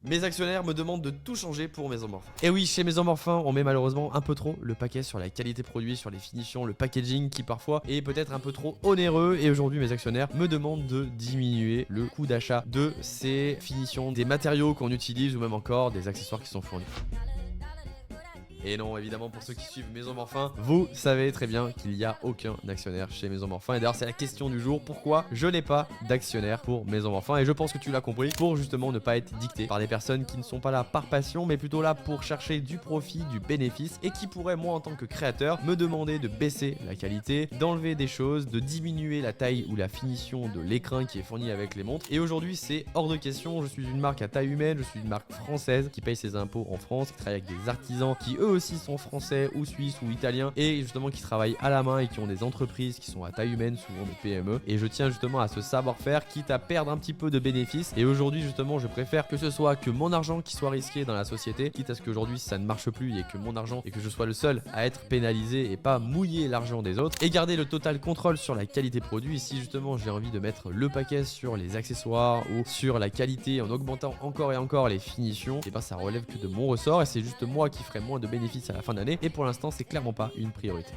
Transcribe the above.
Mes actionnaires me demandent de tout changer pour Maison Morphin. Et oui, chez Maison Morphin, on met malheureusement un peu trop le paquet sur la qualité produit, sur les finitions, le packaging qui parfois est peut-être un peu trop onéreux. Et aujourd'hui, mes actionnaires me demandent de diminuer le coût d'achat de ces finitions, des matériaux qu'on utilise ou même encore des accessoires qui sont fournis. Et non, évidemment, pour ceux qui suivent Maison Morphin, vous savez très bien qu'il n'y a aucun actionnaire chez Maison Morphin. Et d'ailleurs, c'est la question du jour, pourquoi je n'ai pas d'actionnaire pour Maison Morphin? Et je pense que tu l'as compris, pour justement ne pas être dicté par des personnes qui ne sont pas là par passion, mais plutôt là pour chercher du profit, du bénéfice, et qui pourraient, moi en tant que créateur, me demander de baisser la qualité, d'enlever des choses, de diminuer la taille ou la finition de l'écrin qui est fourni avec les montres. Et aujourd'hui, c'est hors de question, je suis une marque à taille humaine, je suis une marque française qui paye ses impôts en France, qui travaille avec des artisans qui eux aussi sont français ou suisses ou italiens et justement qui travaillent à la main et qui ont des entreprises qui sont à taille humaine, souvent des PME. Et je tiens justement à ce savoir-faire, quitte à perdre un petit peu de bénéfices. Et aujourd'hui justement, je préfère que ce soit que mon argent qui soit risqué dans la société, quitte à ce qu'aujourd'hui ça ne marche plus et que mon argent et que je sois le seul à être pénalisé et pas mouiller l'argent des autres, et garder le total contrôle sur la qualité produit. Et si justement j'ai envie de mettre le paquet sur les accessoires ou sur la qualité en augmentant encore et encore les finitions, et ben ça relève que de mon ressort et c'est juste moi qui ferai moins de bénéfices à la fin d'année, et pour l'instant c'est clairement pas une priorité.